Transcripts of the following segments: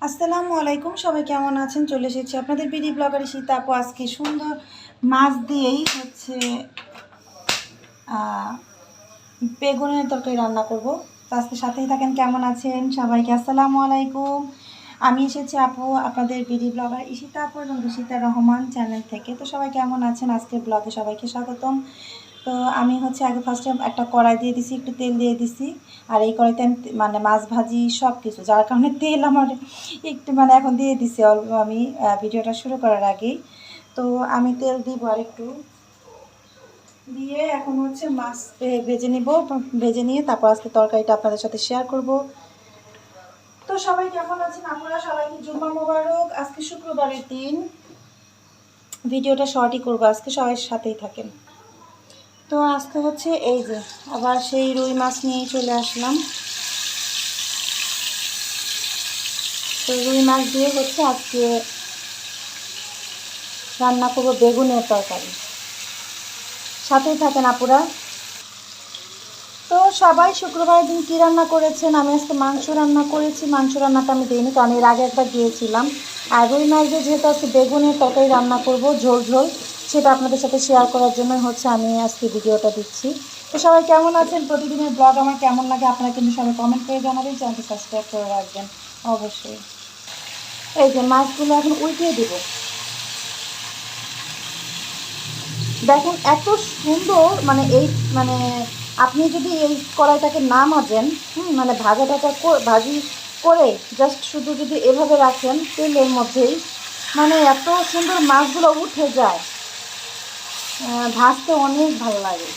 আসসালামু আলাইকুম, সবাই কেমন আছেন? চলে এসেছি আপনাদের বিডি ব্লগার ঈশিতা আপু। আজকে সুন্দর মাছ দিয়েই হচ্ছে বেগুনের তরকারি রান্না করব। তো আজকে সাথেই থাকেন। কেমন আছেন সবাইকে আসসালামু আলাইকুম। আমি এসেছি আপু আপনাদের বিডি ব্লগার ঈশিতা আপু এবং ঈশিতা রহমান চ্যানেল থেকে। তো সবাই কেমন আছেন? আজকের ব্লগে সবাইকে স্বাগতম। তো আমি হচ্ছে আগে ফার্স্টে একটা কড়াই দিয়ে দিছি, একটু তেল দিয়ে দিছি। আর এই কড়াইতে আমি মানে মাছ ভাজি সব কিছু, যার কারণে তেল আমার একটু মানে এখন দিয়ে দিছি অল্প আমি ভিডিওটা শুরু করার আগেই। তো আমি তেল দিব আর একটু দিয়ে এখন হচ্ছে মাছ ভেজে নিব। ভেজে নিয়ে তারপর আজকে তরকারিটা আপনাদের সাথে শেয়ার করব। তো সবাই কেমন আছেন আপনারা? সবাইকে জুম্মা মোবারক। আজকে শুক্রবারের দিন, ভিডিওটা শর্টই করবো আজকে, সবাই সাথেই থাকেন। তো আজকে হচ্ছে এই যে আবার সেই রুই মাছ নিয়ে চলে আসলাম। তো রুই মাছ দিয়ে হচ্ছে আজকে রান্না করবো বেগুনের তরকারি। সাথেই থাকেন আপুরা। তো সবাই শুক্রবার দিন কী রান্না করেছেন? আমি আজকে মাংস রান্না করেছি। মাংস রান্নাটা আমি দিইনি, কারণ এর আগে একবার দিয়েছিলাম। আর রুই মাছ দিয়ে যেহেতু আজকে বেগুনের তরকারি রান্না করব ঝোল ঝোল, সেটা আপনাদের সাথে শেয়ার করার জন্য হচ্ছে আমি আজকে ভিডিওটা দিচ্ছি। তো সবাই কেমন আছেন? প্রতিদিনের ব্লগ আমার কেমন লাগে আপনারা কিন্তু সবাই কমেন্ট করে জানাবেন, চ্যানেলটি সাবস্ক্রাইব করে রাখবেন অবশ্যই। এই যে মাছগুলো এখন উল্টিয়ে দেবো। দেখেন এত সুন্দর, মানে এই মানে আপনি যদি এই কড়াইটাকে না মাজেন, মানে ভাজাটাটা ভাজি করে জাস্ট শুধু যদি এভাবে রাখেন তেলের মধ্যেই, মানে এত সুন্দর মাছগুলো উঠে যায়। ভাজতে অনেক ভালো লাগে।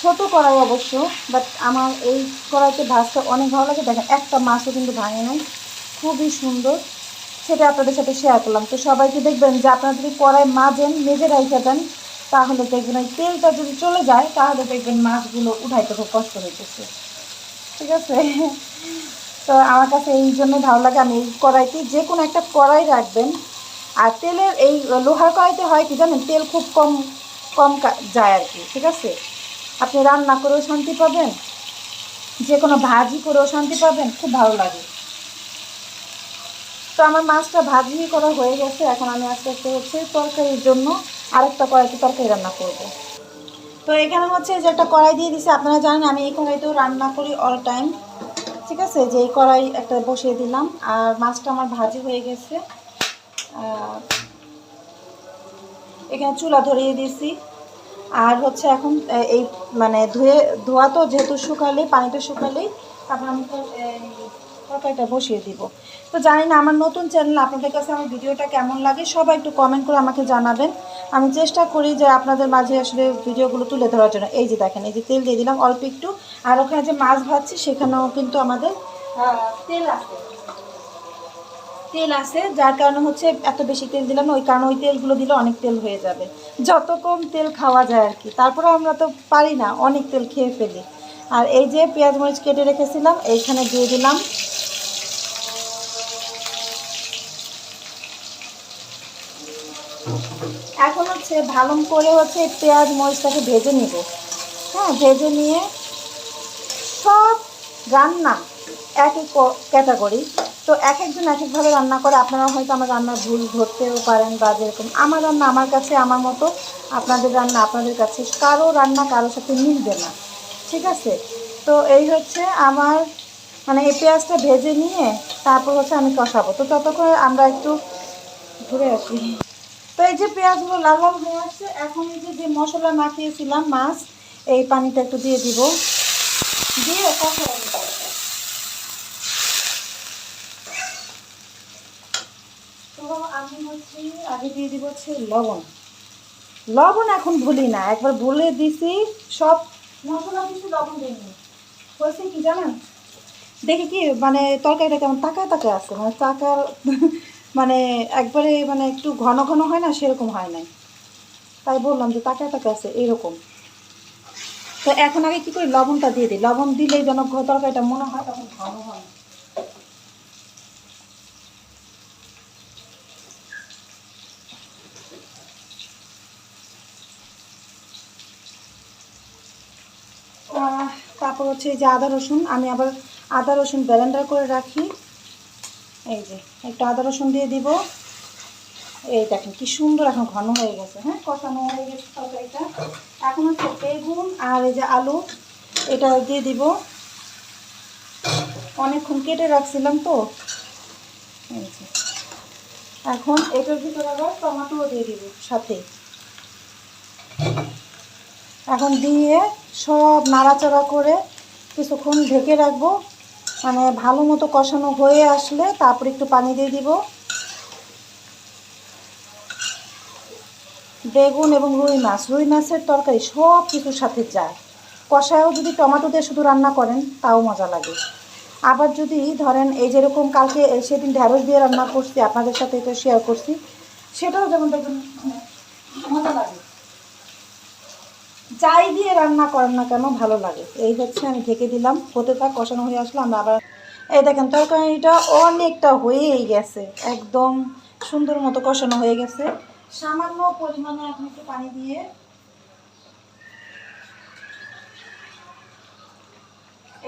ছোট কড়াই অবশ্য, বাট আমার এই কড়াইতে ভাজতে অনেক ভালো লাগে। দেখেন একটা মাছও কিন্তু ভাঙে নাই, খুবই সুন্দর। সেটা আপনাদের সাথে শেয়ার করলাম। তো সবাইকে দেখবেন যে আপনারা যদি কড়াই মাজেন মেজে রাইখে দেন, তাহলে দেখবেন ওই তেলটা যদি চলে যায় তাহলে দেখবেন মাছগুলো উঠাইতে খুব কষ্ট হইতেছে। ঠিক আছে? তো আমার কাছে এই জন্য ভালো লাগে। আমি এই কড়াইতে যে কোনো একটা কড়াই রাখবেন। আর তেলের এই লোহার কড়াইতে হয় কি জানেন, তেল খুব কম কম যায় আর কি। ঠিক আছে, আপনি রান্না করেও শান্তি পাবেন, যে কোনো ভাজি করেও শান্তি পাবেন, খুব ভালো লাগে। তো আমার মাছটা ভাজি করা হয়ে গেছে। এখন আমি আস্তে আস্তে হচ্ছে তরকারির জন্য আরেকটা কড়াইতে তরকারি রান্না করব। তো এখানে হচ্ছে যে একটা কড়াই দিয়ে দিছি। আপনারা জানেন আমি এই কড়াইতেও রান্না করি অল টাইম। ঠিক আছে, যে এই কড়াই একটা বসিয়ে দিলাম। আর মাছটা আমার ভাজি হয়ে গেছে। এখানে চুলা ধরিয়ে দিয়েছি। আর হচ্ছে এখন এই মানে ধোয়া তো যেহেতু শুকালে, পানিটা শুকালেই তারপর আমি তরকারিটা বসিয়ে দিব। তো জানি না আমার নতুন চ্যানেল, আপনাদের কাছে আমার ভিডিওটা কেমন লাগে সবাই একটু কমেন্ট করে আমাকে জানাবেন। আমি চেষ্টা করি যে আপনাদের মাঝে আসলে ভিডিওগুলো তুলে ধরার জন্য। এই যে দেখেন, এই যে তেল দিয়ে দিলাম অল্প একটু। আর ওখানে যে মাছ ভাজছি সেখানেও কিন্তু আমাদের তেল আছে, যার কারণে হচ্ছে এত বেশি তেল দিলাম না। ওই কারণে ওই তেলগুলো দিলে অনেক তেল হয়ে যাবে, যত কম তেল খাওয়া যায় আর কি। তারপরে আমরা তো পারি না, অনেক তেল খেয়ে ফেলি। আর এই যে পেঁয়াজ মরিচ কেটে রেখেছিলাম এইখানে দিয়ে দিলাম। এখন হচ্ছে ভালো করে হচ্ছে পেঁয়াজ মরিচটাকে ভেজে নিব। হ্যাঁ, ভেজে নিয়ে সব রান্না একই ক্যাটাগরি। তো এক একজন এক একভাবে রান্না করে। আপনারা হয়তো আমার রান্নার ভুল ধরতেও পারেন, বা যেরকম আমার রান্না আমার কাছে আমার মতো, আপনাদের রান্না আপনাদের কাছে, কারো রান্না কারোর সাথে মিলবে না। ঠিক আছে? তো এই হচ্ছে আমার মানে এই পেঁয়াজটা ভেজে নিয়ে তারপর হচ্ছে আমি কষাবো। তো ততক্ষণ আমরা একটু ঘুরে আসি। তো এই যে পেঁয়াজগুলো লাল লাল হয়ে আসছে, এখন এই যে মশলা মাখিয়েছিলাম মাছ, এই পানিটা একটু দিয়ে দিব, দিয়ে কষাবো। তো আমি হচ্ছে আগে দিয়ে দিব হচ্ছে লবণ। লবণ এখন ভুলি না, একবার ভুলে দিছি, সব মশলা দিচ্ছি লবণ দিইনি। হয়েছে কি জানেন, দেখি কি মানে তরকারিটা কেমন তাকায় তাকায় আছে, মানে তাকার মানে একবারে মানে একটু ঘন ঘন হয় না, সেরকম হয় নাই। তাই বললাম যে তাকায় তাকায় আছে এরকম। তো এখন আগে কি করি, লবণটা দিয়ে দিই। লবণ দিলেই যেন তরকারিটা মনে হয় তখন ঘন হয়। তারপর হচ্ছে এই যে আদা রসুন, আমি আবার আদা রসুন ব্লেন্ডার করে রাখি। এই যে একটু আদা রসুন দিয়ে দিব। এই দেখেন কি সুন্দর এখন ঘন হয়ে গেছে, হ্যাঁ কষানো হয়ে গেছে তরকারিটা। এখন হচ্ছে বেগুন আর এই যে আলু এটা দিয়ে দিব। অনেকক্ষণ কেটে রাখছিলাম তো, এই যে এখন এটার ভিতরে আবার টমেটোও দিয়ে দিব সাথে। এখন দিয়ে সব নাড়াচাড়া করে কিছুক্ষণ ঢেকে রাখবো, মানে ভালো মতো কষানো হয়ে আসলে তারপর একটু পানি দিয়ে দিব। বেগুন এবং রুই মাছের তরকারি সব কিছুর সাথে যায়। কষায়ও যদি টমেটো দিয়ে শুধু রান্না করেন তাও মজা লাগে। আবার যদি ধরেন এই যেরকম কালকে সেদিন ঢেঁড়স দিয়ে রান্না করছি, আপনাদের সাথে এটা শেয়ার করছি, সেটাও যেমন দেখবেন মজা লাগে। যাই দিয়ে রান্না করেন না কেন ভালো লাগে। এই হচ্ছে আমি ঢেকে দিলাম, হতে থাক, কষানো হয়ে আসলে আমরা আবার। এই দেখেন তরকারিটা অনেকটা হয়েই গেছে, একদম সুন্দর মতো কষানো হয়ে গেছে। সামান্য পরিমাণে আপনি একটু পানি দিয়ে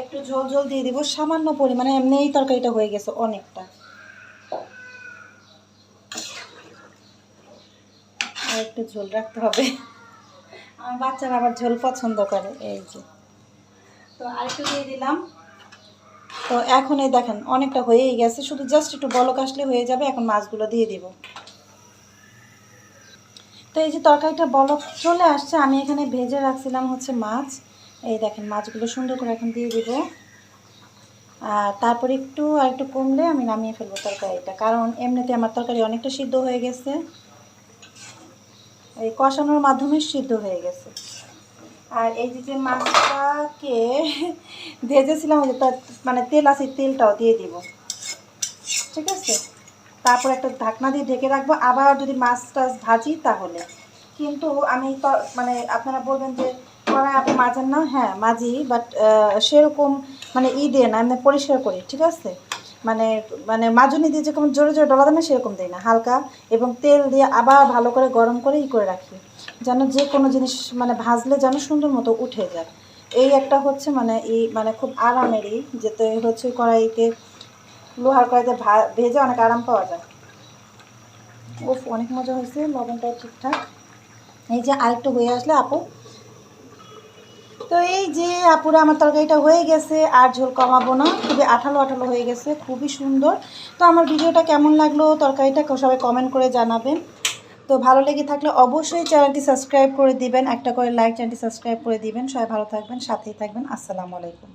একটু ঝোল ঝোল দিয়ে দিব, সামান্য পরিমাণে, এমনিই তরকারিটা হয়ে গেছে অনেকটা। আর একটু ঝোল রাখতে হবে, আমার বাচ্চারা আবার ঝোল পছন্দ করে। এই যে তো আরেকটু দিয়ে দিলাম। তো এখন এই দেখেন অনেকটা হয়েই গেছে, শুধু জাস্ট একটু বলক আসলে হয়ে যাবে। এখন মাছগুলো দিয়ে দিব। তো এই যে তরকারিটা বলক চলে আসছে, আমি এখানে ভেজে রাখছিলাম হচ্ছে মাছ। এই দেখেন মাছগুলো সুন্দর করে এখন দিয়ে দিব। আর তারপর আর একটু কমলে আমি নামিয়ে ফেলবো তরকারিটা, কারণ এমনিতে আমার তরকারি অনেকটা সিদ্ধ হয়ে গেছে, এই কষানোর মাধ্যমে সিদ্ধ হয়ে গেছে। আর এই যে মাছটাকে ভেজেছিলাম, ওই যে মানে তেল আছে, তেলটাও দিয়ে দিব, ঠিক আছে। তারপর একটা ঢাকনা দিয়ে ঢেকে রাখবো। আবার যদি মাছ টাছ ভাজি তাহলে কিন্তু আমি তো মানে আপনারা বলবেন যে কড়াই আপনি মাজেন না, হ্যাঁ মাজি, বাট সেরকম মানে দিয়ে না, আমি পরিষ্কার করি, ঠিক আছে। মানে মানে মাজুনি দিয়ে যেরকম জোরে জোরে ডলা দেয় না সেরকম দিই না, হালকা, এবং তেল দিয়ে আবার ভালো করে গরম করে করে রাখি, যেন যে কোনো জিনিস মানে ভাজলে যেন সুন্দর মতো উঠে যায়। এই একটা হচ্ছে মানে মানে খুব আরামেরই, যেতে হচ্ছে কড়াইতে, লোহার কড়াইতে ভেজে অনেক আরাম পাওয়া যায়। ওফ অনেক মজা হয়েছে, লবণটাও ঠিকঠাক। এই যে আরেকটু হয়ে আসলে আপু, তো এই যে আপুরা আমার তরকারিটা হয়ে গেছে, আর ঝোল কমাবো না, খুবই আঠালো আঠালো হয়ে গেছে, খুবই সুন্দর। তো আমার ভিডিওটা কেমন লাগলো, তরকারিটা সবাই কমেন্ট করে জানাবেন। তো ভালো লেগে থাকলে অবশ্যই চ্যানেলটি সাবস্ক্রাইব করে দিবেন, একটা করে লাইক, চ্যানেলটি সাবস্ক্রাইব করে দিবেন। সবাই ভালো থাকবেন, সাথেই থাকবেন। আসসালামু আলাইকুম।